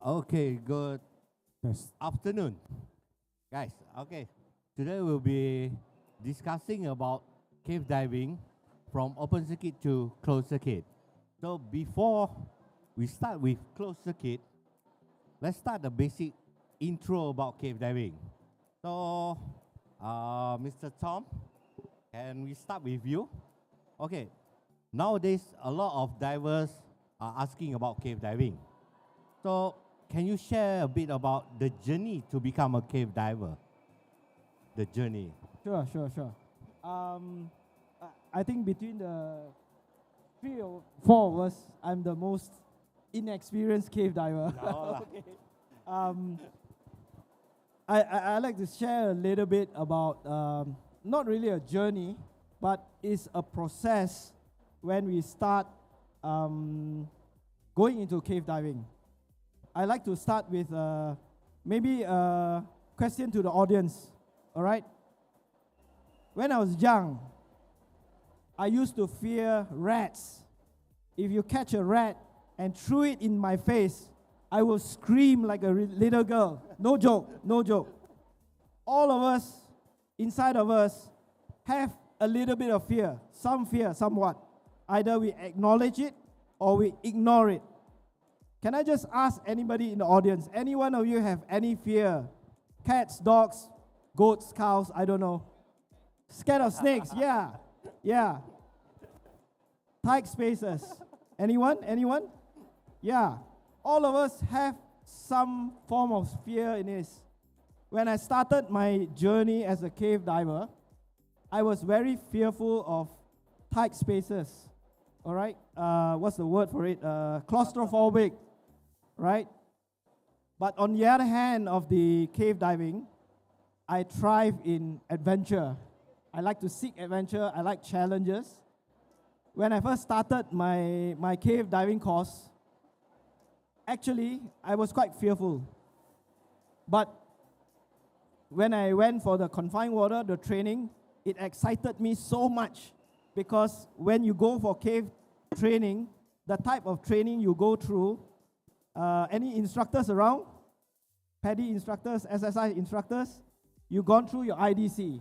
Okay, good Yes. afternoon, guys. Okay, today we'll be discussing about cave diving from open circuit to closed circuit. So before we start with closed circuit, let's start the basic intro about cave diving. So, Mr. Tom, can we start with you? Okay, nowadays a lot of divers are asking about cave diving. So, can you share a bit about the journey to become a cave diver? The journey. Sure. I think between the three or four of us, I'm the most inexperienced cave diver. No lah. Okay. Um, I like to share a little bit about not really a journey, but it's a process when we start going into cave diving. I like to start with maybe a question to the audience. All right. When I was young, I used to fear rats. If you catch a rat and threw it in my face, I will scream like a little girl. No joke, no joke. All of us, inside of us, have a little bit of fear, somewhat. Either we acknowledge it or we ignore it. Can I just ask anybody in the audience, any one of you have any fear? Cats, dogs, goats, cows, I don't know. Scared of snakes, yeah. Tight spaces. Anyone? Yeah. All of us have some form of fear in this. When I started my journey as a cave diver, I was very fearful of tight spaces. All right? What's the word for it? Claustrophobic. Right? But on the other hand of the cave diving, I thrive in adventure. I like to seek adventure. I like challenges. When I first started my cave diving course, actually, I was quite fearful. But when I went for the confined water, the training, it excited me so much because when you go for cave training, the type of training you go through, any instructors around? PADI instructors, SSI instructors? You've gone through your IDC.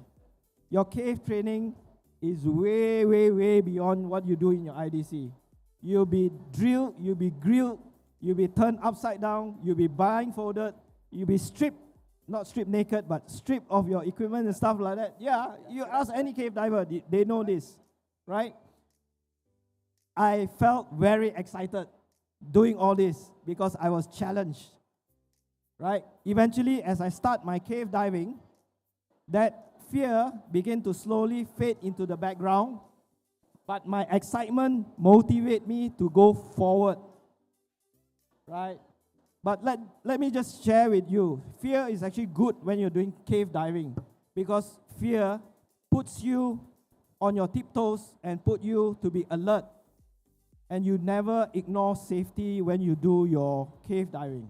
Your cave training is way beyond what you do in your IDC. You'll be drilled, you'll be grilled, you'll be turned upside down, you'll be blindfolded, you'll be stripped, not stripped naked, but stripped of your equipment and stuff like that. Yeah, you ask any cave diver, they know this, right? I felt very excited doing all this because I was challenged, right? Eventually, as I start my cave diving, that fear began to slowly fade into the background, but my excitement motivated me to go forward, right? But let me just share with you, fear is actually good when you're doing cave diving because fear puts you on your tiptoes and put you to be alert. And you never ignore safety when you do your cave diving.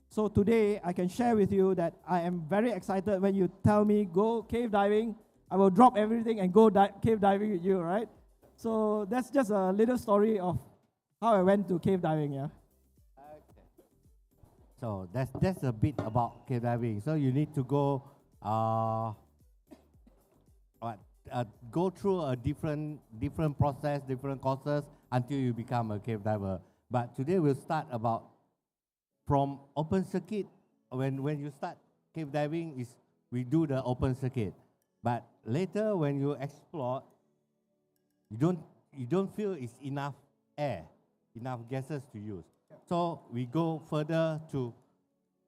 So today, I can share with you that I am very excited when you tell me, go cave diving, I will drop everything and go cave diving with you, right? So that's just a little story of how I went to cave diving, yeah? Okay. So that's a bit about cave diving. So you need to go go through a different process, different courses until you become a cave diver. But today we'll start about from open circuit. When you start cave diving, is we do the open circuit. But later when you explore, you don't feel it's enough air, enough gases to use. So we go further to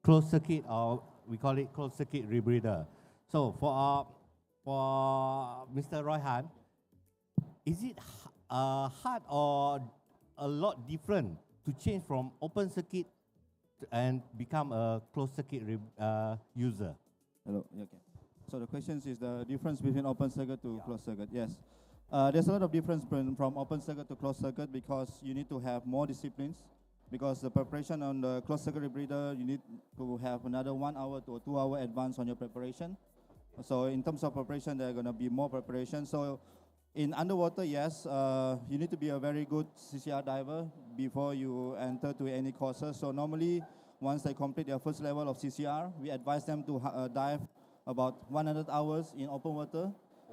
closed circuit, or we call it closed circuit rebreather. So for Mr. Roy Han, is it hard or a lot different to change from open circuit and become a closed circuit user? Hello, okay. So the question is the difference between open circuit to closed circuit. Yes. There's a lot of difference from open circuit to closed circuit because you need to have more disciplines. Because the preparation on the closed circuit rebreather, you need to have another 1 hour to 2 hour advance on your preparation. So in terms of preparation, there are going to be more preparation. So in underwater, yes, you need to be a very good CCR diver before you enter to any courses. So normally, Once they complete their first level of CCR, we advise them to dive about 100 hours in open water.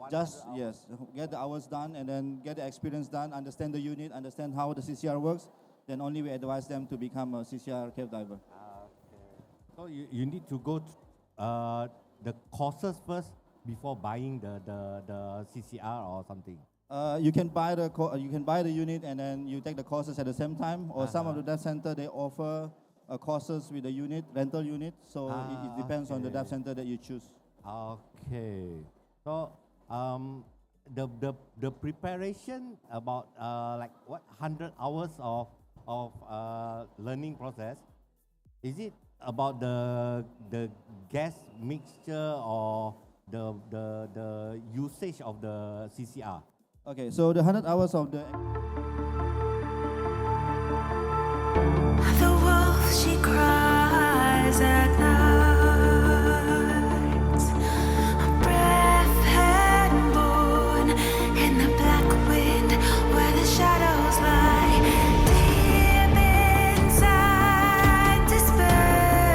Just, yes, get the hours done and then get the experience done, understand the unit, understand how the CCR works. Then only we advise them to become a CCR cave diver. Okay. So you need to go the courses first before buying the CCR or something. You can buy the unit and then you take the courses at the same time. Or some of the dive center they offer courses with the unit, rental unit. So it depends on the dive center that you choose. Okay. So the preparation about like what 100 hours of learning process, is it about the gas mixture or the usage of the CCR? Okay, so the 100 hours of the wolf, she cries at night. Breath had born in the black wind where the shadows lie. Deep inside despair.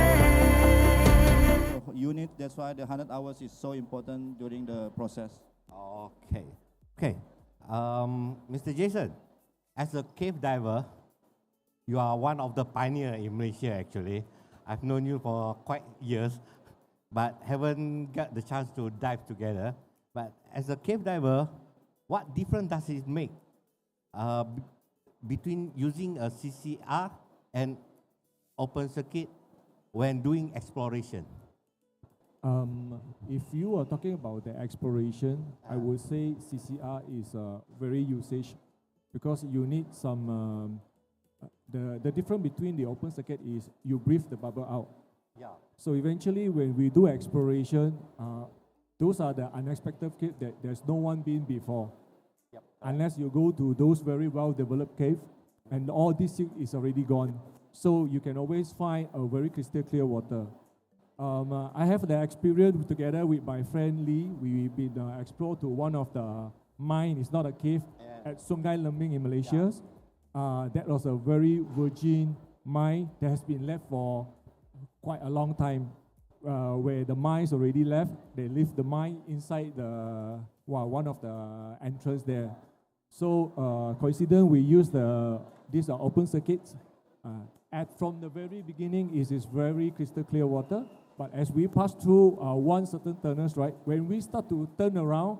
unit, that's why the 100 hours is so important during the process. Okay. Okay. Mr. Jason, as a cave diver, you are one of the pioneers in Malaysia actually. I've known you for quite years, but haven't got the chance to dive together. But as a cave diver, what difference does it make between using a CCR and open circuit when doing exploration? If you are talking about the exploration, I would say CCR is very usage because you need some, the difference between the open circuit is you breathe the bubble out. Yeah. So eventually when we do exploration, those are the unexpected caves that there's no one been before. Yep. Unless you go to those very well-developed caves and all this is already gone. So you can always find a very crystal clear water. I have the experience together with my friend Lee. We've been explored to one of the mine. It's not a cave at Sungai Lembing in Malaysia. That was a very virgin mine that has been left for quite a long time. Where the mines already left, they leave the mine inside the one of the entrance there. So coincident, we use these are open circuits. From the very beginning, it is very crystal clear water. But as we pass through one certain tunnels, right, when we start to turn around,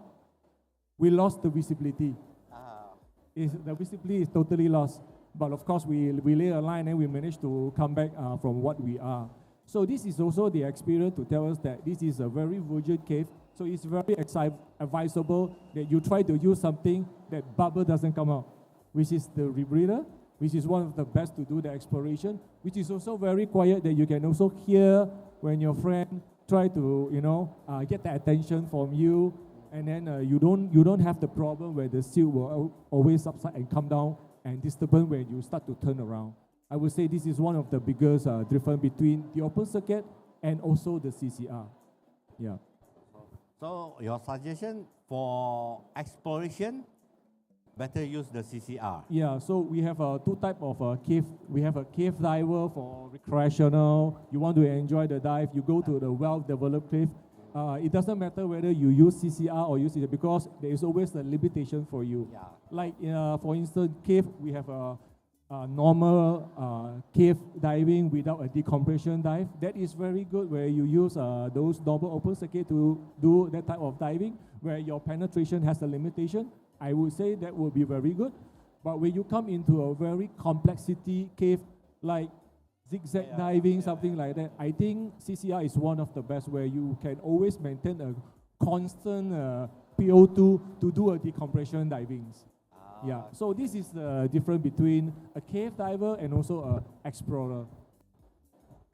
we lost the visibility. The visibility is totally lost. But of course, we lay a line and we managed to come back from what we are. So this is also the experience to tell us that this is a very virgin cave. So it's very advisable that you try to use something that bubble doesn't come out, which is the rebreather, which is one of the best to do the exploration, which is also very quiet that you can also hear when your friend try to, get the attention from you, and then you don't have the problem where the silt will always subside and come down and disturbance when you start to turn around. I would say this is one of the biggest difference between the open circuit and also the CCR. Yeah. So your suggestion for exploration, better use the CCR. Yeah, so we have two type of cave. We have a cave diver for recreational. You want to enjoy the dive, you go to the well-developed cave. It doesn't matter whether you use CCR or use it because there is always a limitation for you. Yeah. Like for instance, cave, we have a normal cave diving without a decompression dive. That is very good where you use those normal open circuit to do that type of diving where your penetration has a limitation. I would say that would be very good. But when you come into a very complexity cave like zigzag diving, something like that, I think CCR is one of the best where you can always maintain a constant PO2 to do a decompression divings. Yeah, so this is the difference between a cave diver and also an explorer.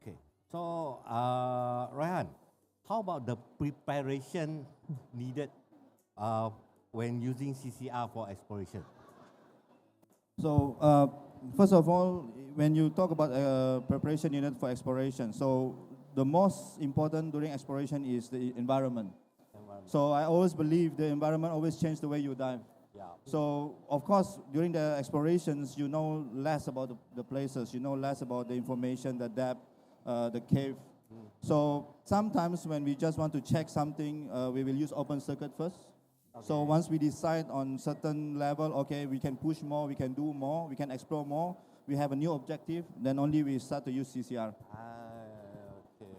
Okay. So, Raihan, how about the preparation needed when using CCR for exploration? So, first of all, when you talk about preparation needed for exploration, so the most important during exploration is the environment. So I always believe the environment always changes the way you dive. Yeah. So, of course, during the explorations, you know less about the places, you know less about the information, the depth, the cave. So sometimes when we just want to check something, we will use open circuit first. So once we decide on certain level, okay, we can push more, we can do more, we can explore more, we have a new objective, then only we start to use CCR. Okay.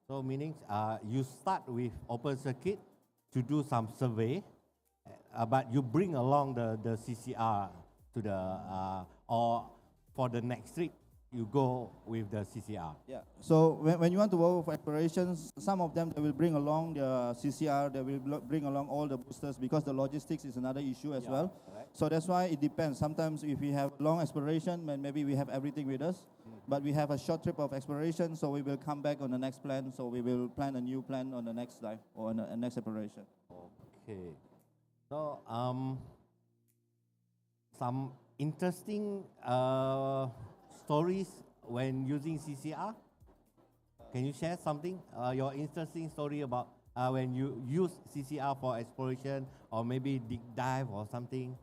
So meaning you start with open circuit to do some survey, but you bring along the CCR to the or for the next trip you go with the CCR. Yeah. So when you want to go for explorations, some of them they will bring along the CCR, they will bring along all the boosters because the logistics is another issue as well. Right. So that's why it depends. Sometimes if we have long exploration, then maybe we have everything with us. But we have a short trip of exploration, so we will come back on the next plan. So we will plan a new plan on the next dive or on the next exploration. Okay. So some interesting stories when using CCR. Can you share something? Your interesting story about when you use CCR for exploration or maybe deep dive or something.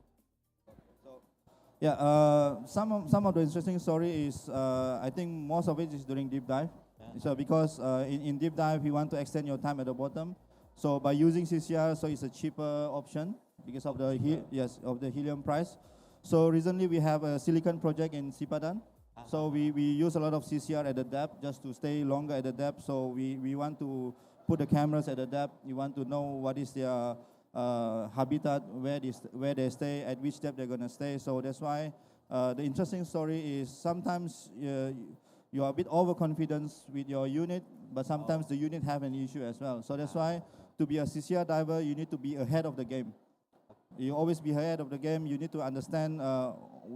Yeah, some of the interesting story is I think most of it is during deep dive. Yeah. So because in deep dive you want to extend your time at the bottom, so by using CCR, so it's a cheaper option because of the of the helium price. So recently we have a silicon project in Sipadan. So we use a lot of CCR at the depth just to stay longer at the depth. So we want to put the cameras at the depth. You want to know what is their habitat, where they stay, at which depth they're going to stay. So that's why the interesting story is sometimes you are a bit overconfident with your unit, but sometimes the unit have an issue as well. So that's why to be a CCR diver, you need to be ahead of the game. You always be ahead of the game. You need to understand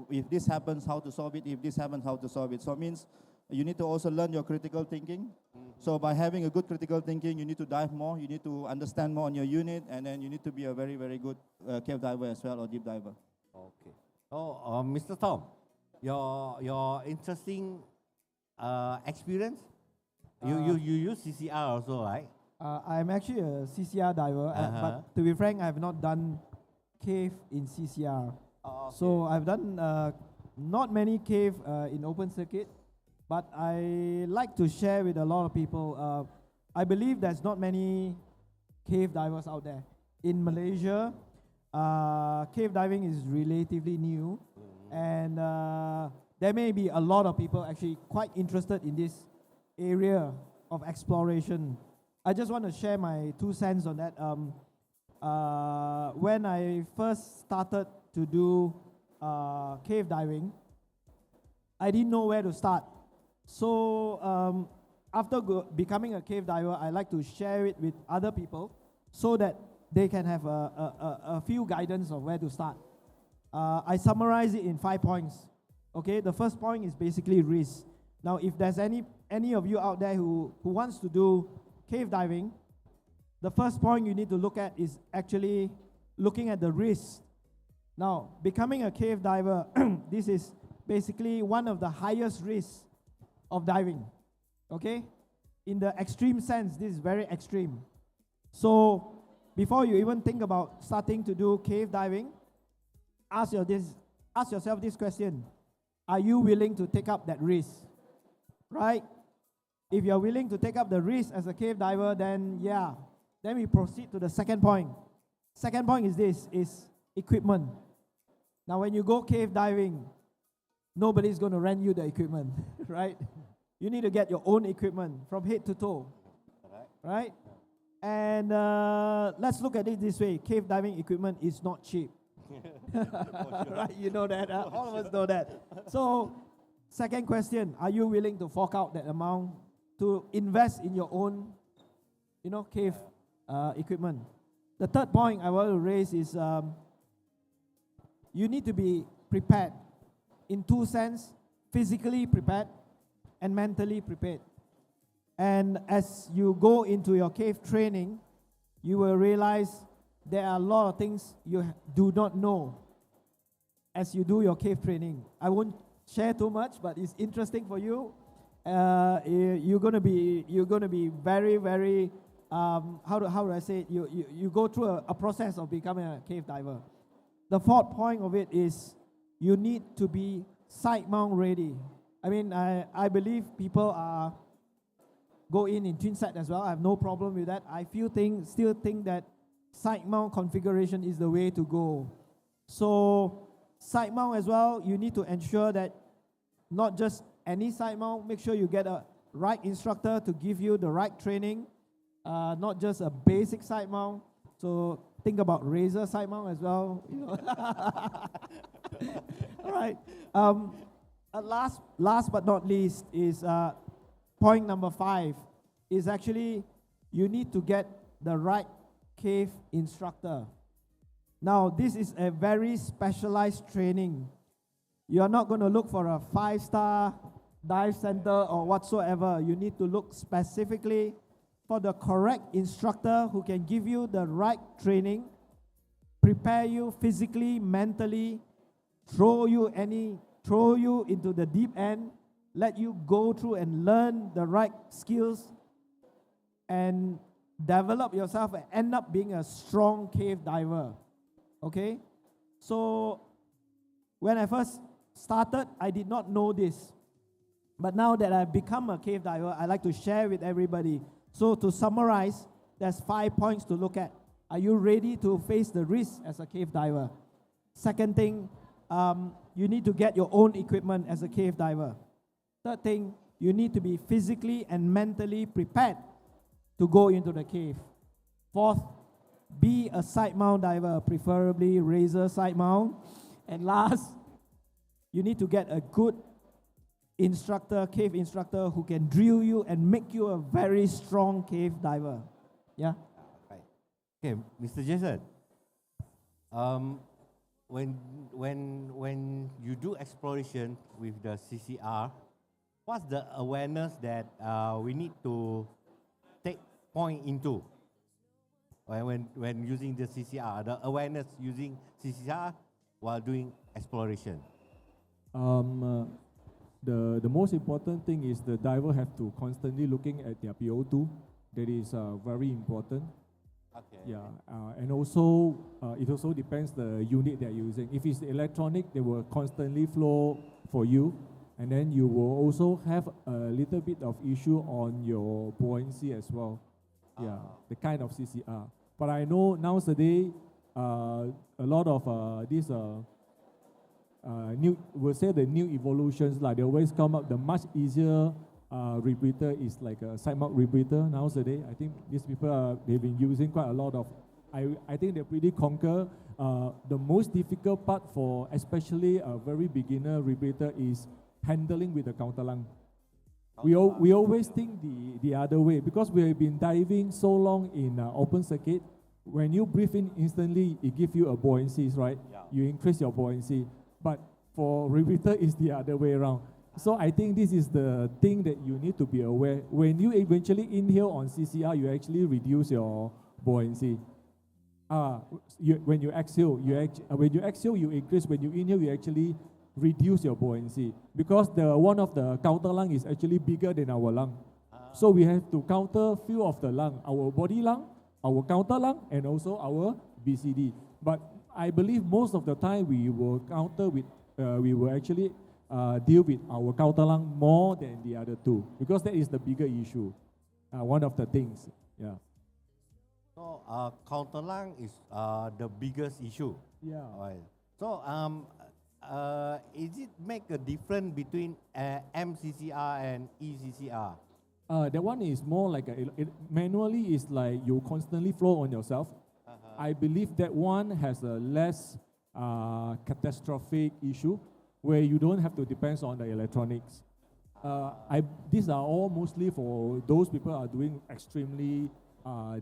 if this happens, how to solve it. If this happens, how to solve it. So it means you need to also learn your critical thinking. So by having a good critical thinking, you need to dive more. You need to understand more on your unit, and then you need to be a very, very good cave diver as well or deep diver. Okay. Oh, Mr. Tom, your interesting experience. You use CCR also, right? I'm actually a CCR diver, but to be frank, I have not done cave in CCR. Okay. So I've done not many cave in open circuit, but I like to share with a lot of people. I believe there's not many cave divers out there. In Malaysia, cave diving is relatively new, and there may be a lot of people actually quite interested in this area of exploration. I just want to share my 2 cents on that. When I first started to do cave diving, I didn't know where to start. So after becoming a cave diver, I like to share it with other people so that they can have a few guidance of where to start. I summarize it in 5 points. Okay, the first point is basically risk. Now, if there's any of you out there who wants to do cave diving, the first point you need to look at is actually looking at the risk. Now, becoming a cave diver, this is basically one of the highest risks of diving. Okay? In the extreme sense, this is very extreme. So, before you even think about starting to do cave diving, ask yourself this question. Are you willing to take up that risk? Right? If you're willing to take up the risk as a cave diver, then yeah. Then we proceed to the second point. Second point is equipment. Now when you go cave diving, nobody's going to rent you the equipment, right? You need to get your own equipment from head to toe, right? And let's look at it this way. Cave diving equipment is not cheap. Right, you know that. All of us know that. So, second question, are you willing to fork out that amount to invest in your own, cave equipment? The third point I want to raise is you need to be prepared in 2 sense, physically prepared and mentally prepared. And as you go into your cave training, you will realize there are a lot of things you do not know as you do your cave training. I won't share too much, but it's interesting for you. You're gonna be very, very how do I say it? You go through a process of becoming a cave diver. The fourth point of it is you need to be side mount ready. I mean, I believe people are go in twin set as well. I have no problem with that. I still think that side mount configuration is the way to go. So side mount as well, you need to ensure that not just any side mount, make sure you get a right instructor to give you the right training, not just a basic side mount. So think about razor side mount as well. You know. All right. Last but not least is point number 5 is actually you need to get the right cave instructor. Now, this is a very specialized training. You are not going to look for a 5-star dive center or whatsoever. You need to look specifically for the correct instructor who can give you the right training, prepare you physically, mentally, throw you into the deep end, let you go through and learn the right skills and develop yourself and end up being a strong cave diver. Okay? So when I first started, I did not know this. But now that I've become a cave diver, I like to share with everybody. So to summarize, there's 5 points to look at. Are you ready to face the risk as a cave diver? Second thing, you need to get your own equipment as a cave diver. Third thing, you need to be physically and mentally prepared to go into the cave. Fourth, be a side mount diver, preferably razor side mount. And last, you need to get a good instructor, cave instructor, who can drill you and make you a very strong cave diver. Yeah? Right. Okay, Mr. Jason. When you do exploration with the CCR, what's the awareness that we need to take point into when using the CCR? The awareness using CCR while doing exploration. The most important thing is the diver have to constantly looking at their PO2. That is very important. Okay. Yeah, and also it also depends the unit they're using. If it's electronic, they will constantly flow for you, and then you will also have a little bit of issue on your buoyancy as well. Yeah, the kind of CCR. But I know nowadays a lot of these the new evolutions, like they always come up. The much easier rebreather is like a side mount rebreather nowadays. I think these people they've been using quite a lot of. I think they pretty conquer. The most difficult part for especially a very beginner rebreather is handling with the counterlung. We always think the other way because we have been diving so long in open circuit. When you breathe in instantly, it gives you a buoyancy, right? Yeah. You increase your buoyancy. But for rebreather, it's the other way around. So I think this is the thing that you need to be aware. When you eventually inhale on CCR, you actually reduce your buoyancy. When you exhale, you increase. When you inhale, you actually reduce your buoyancy because one of the counter lung is actually bigger than our lung. So we have to counter few of the lung, our body lung, our counter lung, and also our BCD. But I believe most of the time we will actually deal with our counter lung more than the other two because that is the bigger issue. One of the things, yeah. So counter lung is the biggest issue. Yeah. Right. So is it make a difference between MCCR and ECCR? That one is more like manually is like you constantly flow on yourself. I believe that one has a less catastrophic issue where you don't have to depend on the electronics. These are all mostly for those people who are doing extremely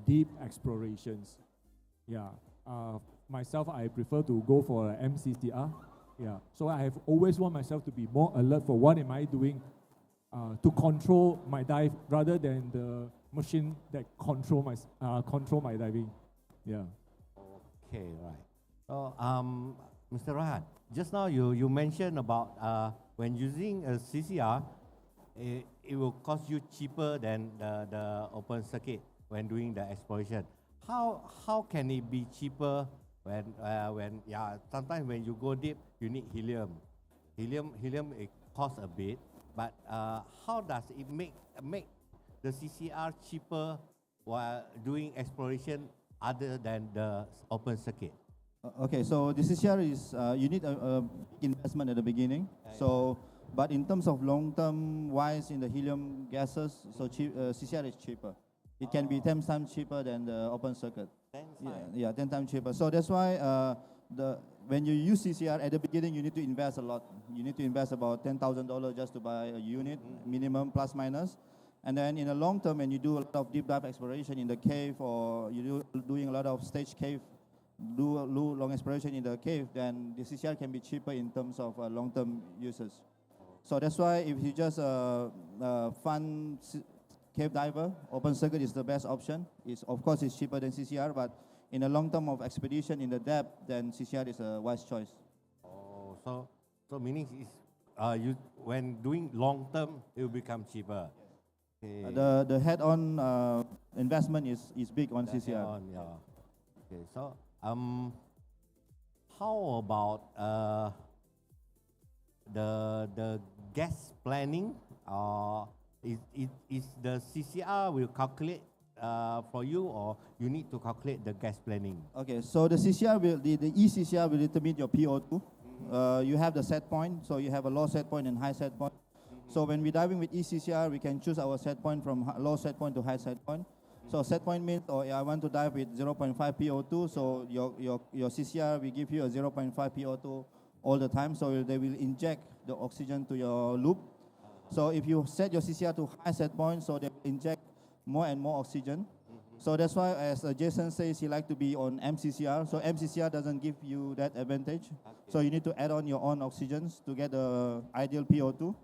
deep explorations. Yeah. Myself, I prefer to go for MCCR. Yeah. So I have always want myself to be more alert for what am I doing to control my dive rather than the machine that control my diving. Yeah. Okay, right. So, Mr. Rahat, just now you mentioned about when using a CCR, it will cost you cheaper than the open circuit when doing the exploration. How can it be cheaper when sometimes when you go deep you need helium. Helium it costs a bit, but how does it make the CCR cheaper while doing exploration other than the open circuit? Okay, so the CCR is, you need a investment at the beginning. So, but in terms of long-term wise in the helium gases, so CCR is cheaper. It can be 10 times cheaper than the open circuit. 10 Yeah, times. yeah, 10 times cheaper. So that's why when you use CCR at the beginning, you need to invest a lot. You need to invest about $10,000 just to buy a unit, minimum plus minus. And then in the long term, when you do a lot of deep dive exploration in the cave, or you doing a lot of stage cave, do long exploration in the cave, then the CCR can be cheaper in terms of long-term uses. So that's why if you just fund cave diver, open circuit is the best option. Of course, it's cheaper than CCR, but in a long term of expedition in the depth, then CCR is a wise choice. Oh, so meaning is you when doing long term it will become cheaper. Okay. The head-on investment is big on That's CCR. on, yeah. Okay, so how about the gas planning? Is the CCR will calculate for you, or you need to calculate the gas planning? Okay, so the CCR the ECCR will determine your PO2. You have the set point, so you have a low set point and high set point. So when we're diving with ECCR, we can choose our set point from low set point to high set point. So set point means, I want to dive with 0.5 PO2, so your CCR will give you a 0.5 PO2 all the time, so they will inject the oxygen to your loop. So if you set your CCR to high set point, so they will inject more and more oxygen. So that's why, as Jason says, he like to be on MCCR. So MCCR doesn't give you that advantage. Okay. So you need to add on your own oxygens to get the ideal PO2.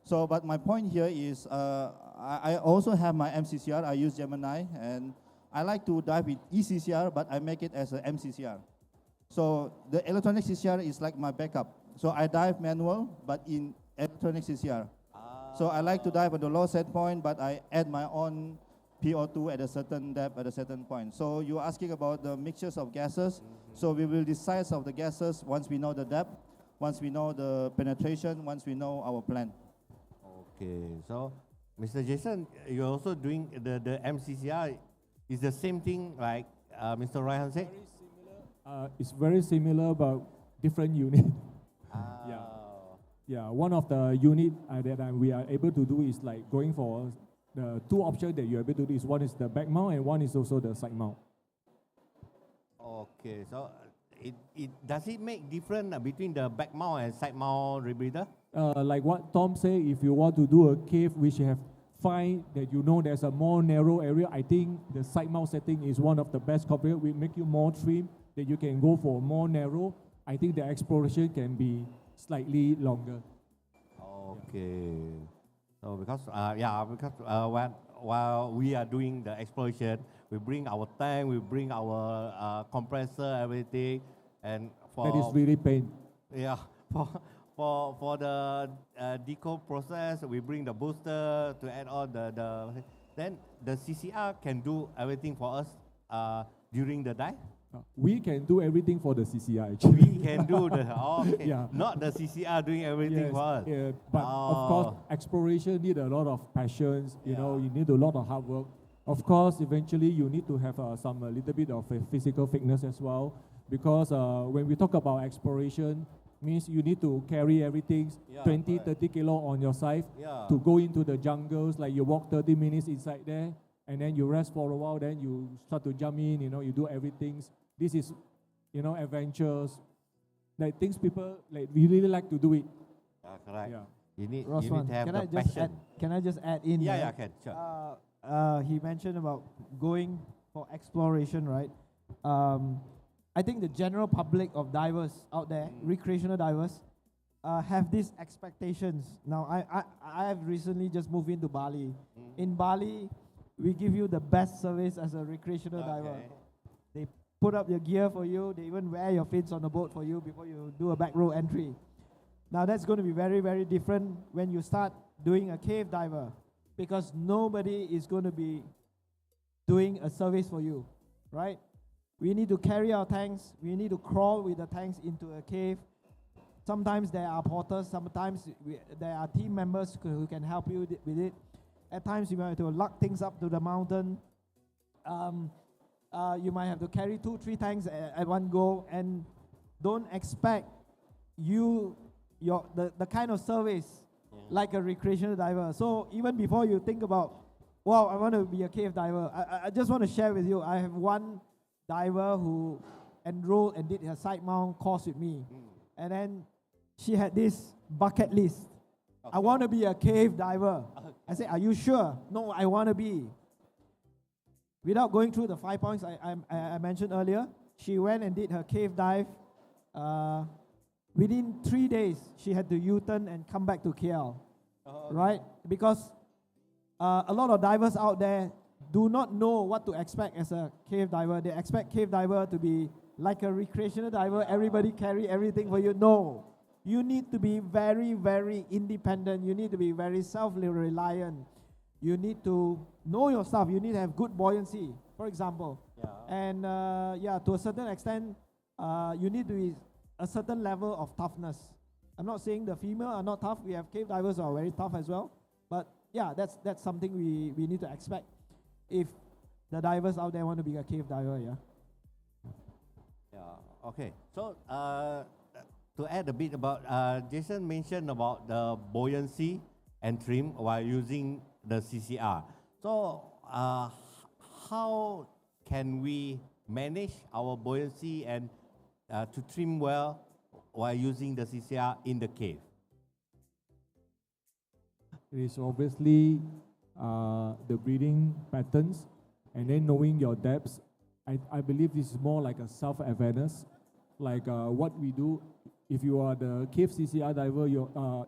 So, but my point here is, I also have my MCCR. I use Gemini, and I like to dive with ECCR, but I make it as a MCCR. So the electronic CCR is like my backup. So I dive manual, but in electronic CCR. So I like to dive at the low set point, but I add my own PO2 at a certain depth, at a certain point. So you're asking about the mixtures of gases. So we will decide of the gases once we know the depth, once we know the penetration, once we know our plan. Okay, so Mr. Jason, you're also doing the MCCR. Is the same thing like Mr. Ryan said? It's very similar, but different unit. Yeah. Yeah, one of the unit that we are able to do is like going for the two options that you're able to do is one is the back mount and one is also the side mount. Okay, so does it make difference between the back mount and side mount rebreather? Like what Tom said, if you want to do a cave which you have find that you know there's a more narrow area, I think the side mount setting is one of the best configuration. We make you more trim, that you can go for more narrow. I think the exploration can be slightly longer. Okay. So because while we are doing the exploration, we bring our tank, we bring our compressor, everything, and for That is really pain. yeah for the deco process, we bring the booster to add on then the CCR can do everything for us during the dive. We can do everything for the CCR actually. We can do the okay, Yeah. not the CCR doing everything Yes, for us. yeah, but of course, exploration need a lot of passions. You know, you need a lot of hard work. Of course, eventually you need to have a little bit of a physical fitness as well, because when we talk about exploration, means you need to carry everything 20, 30 kilo on your side to go into the jungles. Like you walk 30 minutes inside there, and then you rest for a while. Then you start to jump in. You know, you do everything. This is, you know, adventures, like things people like really like to do it. Correct. Yeah. You need Roswan, to have can the I just passion. can I just add in? Yeah, here? can sure. He mentioned about going for exploration, right? I think the general public of divers out there, recreational divers, have these expectations. Now, I have recently just moved into Bali. In Bali, we give you the best service as a recreational diver. They put up your gear for you. They even wear your fins on the boat for you before you do a back row entry. Now, that's going to be very, very different when you start doing a cave diver, because nobody is going to be doing a service for you, right? We need to carry our tanks. We need to crawl with the tanks into a cave. Sometimes there are porters. Sometimes there are team members who can help you with it. At times, you might have to lug things up to the mountain. You might have to carry 2-3 tanks at one go, and don't expect the kind of service like a recreational diver. So even before you think about, wow, I want to be a cave diver, I just want to share with you, I have one diver who enrolled and did her side mount course with me. And then she had this bucket list. I want to be a cave diver. I said, are you sure? No, I want to be. Without going through the 5 points I mentioned earlier, she went and did her cave dive. Within 3 days, she had to U-turn and come back to KL, right? Because a lot of divers out there do not know what to expect as a cave diver. They expect cave diver to be like a recreational diver, everybody carry everything for you. No. You need to be very, very independent. You need to be very self-reliant. You need to know your stuff. You need to have good buoyancy, for example. And to a certain extent, you need to be a certain level of toughness. I'm not saying the female are not tough. We have cave divers who are very tough as well. But yeah, that's something we need to expect if the divers out there want to be a cave diver. Okay. So to add a bit about, Jason mentioned about the buoyancy and trim while using the CCR. So how can we manage our buoyancy and to trim well while using the CCR in the cave? It is obviously the breathing patterns, and then knowing your depths. I believe this is more like a self-awareness, like what we do. If you are the cave CCR diver,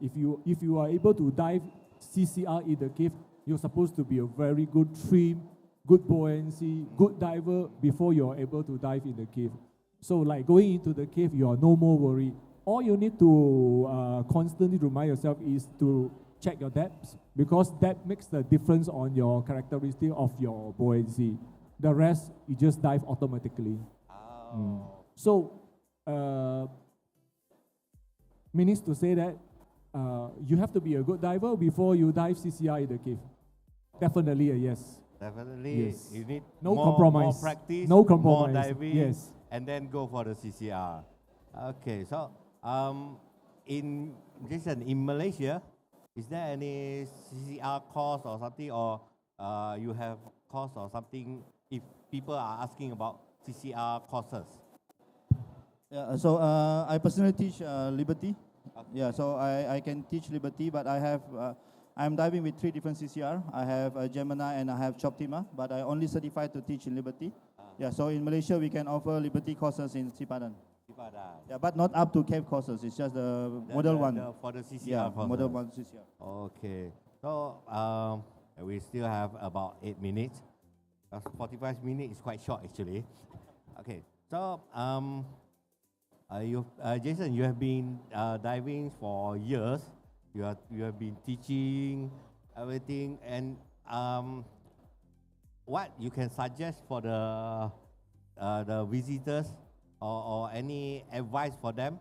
if you are able to dive CCR in the cave, you're supposed to be a very good trim, good buoyancy, good diver before you're able to dive in the cave. So like going into the cave, you are no more worried. All you need to constantly remind yourself is to check your depths, because that makes the difference on your characteristic of your buoyancy. The rest, you just dive automatically. So, means to say that you have to be a good diver before you dive CCR in the cave. Definitely a yes. Definitely, Yes. you need No more compromise. practice, No more compromise. diving, Yes. and then go for the CCR. Okay, so in Jason, in Malaysia, is there any CCR course or something, or you have course or something if people are asking about CCR courses? Yeah, so I personally teach Liberty. Yeah, so I can teach Liberty, but I'm diving with 3 different CCR. I have Gemini and I have Choptima, but I only certified to teach in Liberty. Yeah, so in Malaysia we can offer Liberty courses in Sipadan. Yeah, but not up to cave courses. It's just the model one. For the CCR Yeah, courses. model one CCR. Okay, so we still have about 8 minutes. 45 minutes is quite short actually. Okay, so Jason, you have been diving for years. You have been teaching everything, and what you can suggest for the visitors, or any advice for them,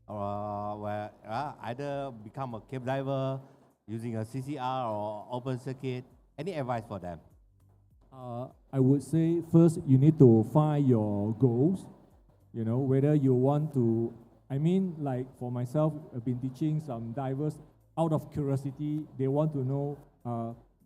where either become a cave diver using a CCR or open circuit? Any advice for them? I would say first you need to find your goals. You know, whether you want to, like for myself, I've been teaching some divers out of curiosity. They want to know,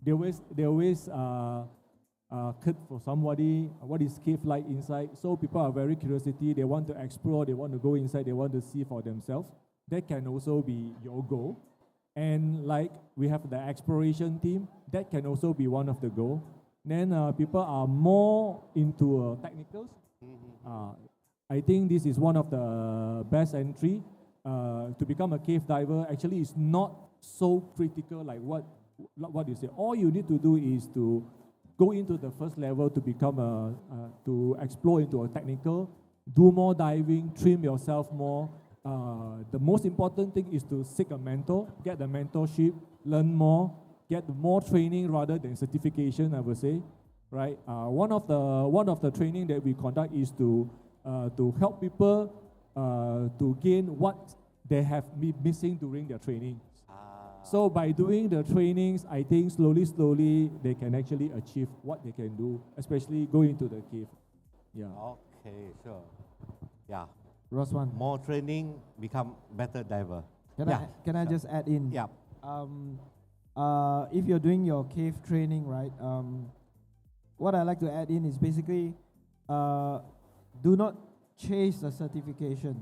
they always cut for somebody, what is cave like inside. So people are very curiosity, they want to explore, they want to go inside, they want to see for themselves. That can also be your goal. And like we have the exploration team, that can also be one of the goals. Then people are more into technicals. I think this is one of the best entry to become a cave diver. Actually, it's not so critical like what you say. All you need to do is to go into the first level to become to explore into a technical, do more diving, trim yourself more. The most important thing is to seek a mentor, get the mentorship, learn more, get more training rather than certification, I would say, right? One of the training that we conduct is to help people to gain what they have been missing during their training. So by doing the trainings, I think slowly, they can actually achieve what they can do, especially go into the cave. Yeah. Okay, sure. Yeah. Roswan, More training, become better diver. can I just add in? Yeah. If you're doing your cave training, right? What I like to add in is basically, do not chase the certification.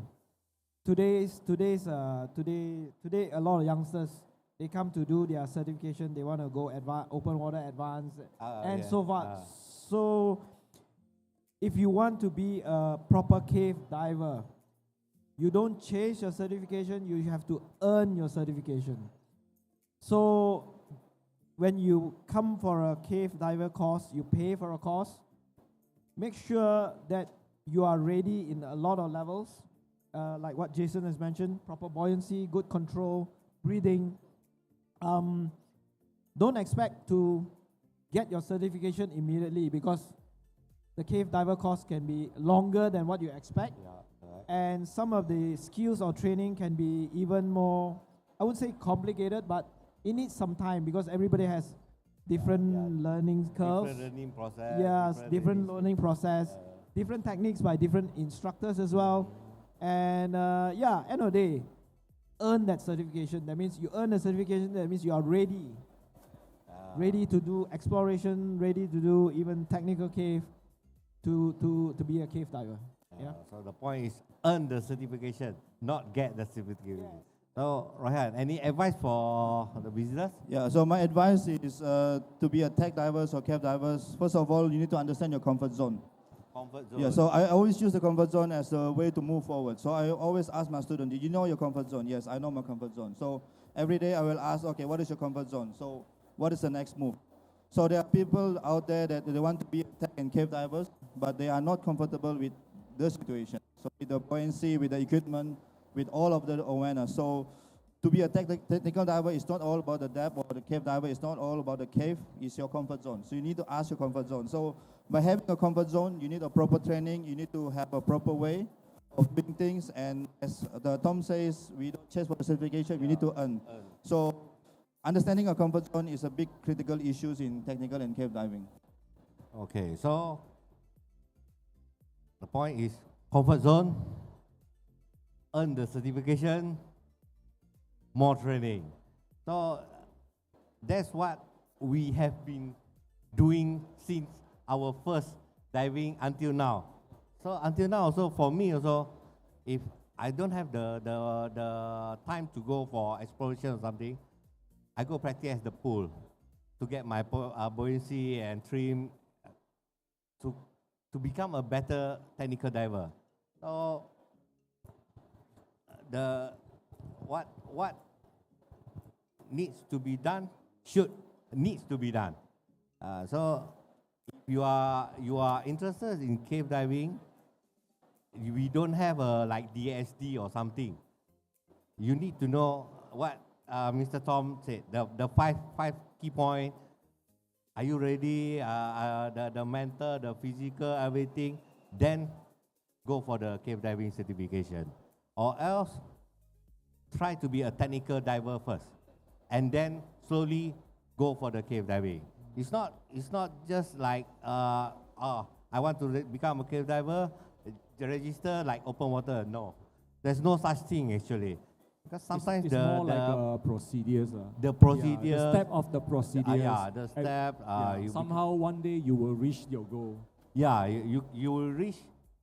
Today, a lot of youngsters, they come to do their certification. They want to go open water advanced and so forth. So, if you want to be a proper cave diver, you don't chase your certification. You have to earn your certification. So, when you come for a cave diver course, you pay for a course. Make sure that you are ready in a lot of levels, like what Jason has mentioned: proper buoyancy, good control, breathing. Don't expect to get your certification immediately, because the cave diver course can be longer than what you expect. And some of the skills or training can be even more, I would say complicated, but it needs some time, because everybody has different learning curves. Different learning process. Yes, different learning process, different techniques by different instructors as well. And end of the day, earn that certification. That means you earn the certification. That means you are ready to do exploration, ready to do even technical cave, to be a cave diver. Yeah. So the point is earn the certification, not get the certification. Yes. So Rohan, any advice for the visitors? Yeah, so my advice is to be a tech divers or cave divers. First of all, you need to understand your comfort zone. Comfort zone. Yeah, so I always use the comfort zone as a way to move forward. So I always ask my student, did you know your comfort zone? Yes, I know my comfort zone. So every day I will ask, okay, what is your comfort zone? So what is the next move? So there are people out there that they want to be tech and cave divers, but they are not comfortable with the situation. So with the buoyancy, with the equipment, with all of the awareness. So to be a technical diver is not all about the depth, or the cave diver is not all about the cave, it's your comfort zone. So you need to ask your comfort zone. So by having a comfort zone, you need a proper training, you need to have a proper way of doing things, and as Tom says, we don't chase for the certification, we need to earn. So understanding a comfort zone is a big critical issue in technical and cave diving. Okay, so the point is comfort zone, earn the certification, more training. So that's what we have been doing since our first diving until now. So until now also, for me also, if I don't have the time to go for exploration or something, I go practice at the pool to get my buoyancy and trim to become a better technical diver. So what needs to be done needs to be done. So if you are interested in cave diving, we don't have a like DSD or something. You need to know what Mr. Tom said, the five key points. Are you ready? The mental, the physical, everything. Then go for the cave diving certification. Or else, try to be a technical diver first. And then slowly go for the cave diving. It's not just like, I want to become a cave diver, register like open water. No. There's no such thing actually. Because sometimes it's more like procedures. The procedure. Yeah, the step of the procedures. The step. Somehow one day you will reach your goal. Yeah, you will reach,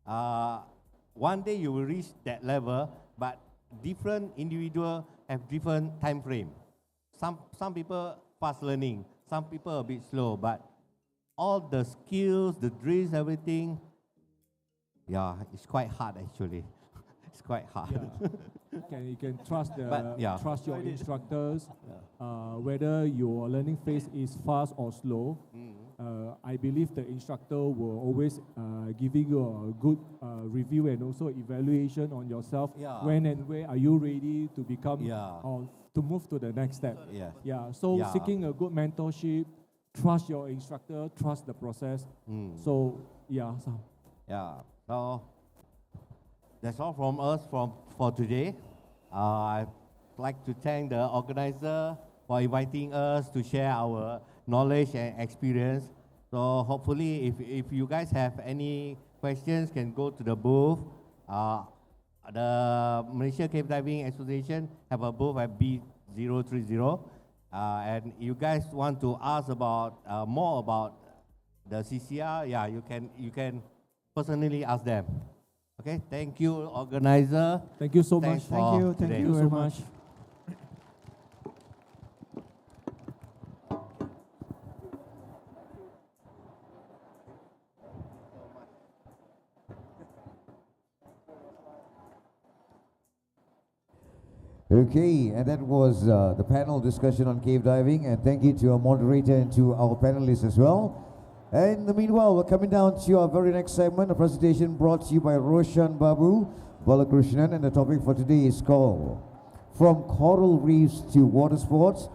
one day you will reach that level, but different individual have different time frame. Some people fast learning, some people a bit slow, but all the skills, the drills, everything, yeah, it's quite hard actually. It's quite hard. Yeah. You can trust trust your instructors. Yeah. Whether your learning phase is fast or slow, I believe the instructor will always giving you a good review and also evaluation on yourself. Yeah. When and where are you ready to become Yeah. or to move to the next step? Yeah. Yeah. So Yeah. seeking a good mentorship, trust your instructor, trust the process. So yeah. Yeah. So that's all from us for today. I'd like to thank the organizer for inviting us to share our knowledge and experience. So hopefully, if you guys have any questions, can go to the booth. The Malaysia Cave Diving Association have a booth at B030. And you guys want to ask about more about the CCR, yeah, you can personally ask them. Okay, thank you, organizer. Thank you so Thanks much. Thank you, for thank today. you so very much. much. Okay, and that was the panel discussion on cave diving, and thank you to our moderator and to our panelists as well. And in the meanwhile, we're coming down to our very next segment, a presentation brought to you by Roshan Babu Balakrishnan, and the topic for today is called From Coral Reefs to Water Sports,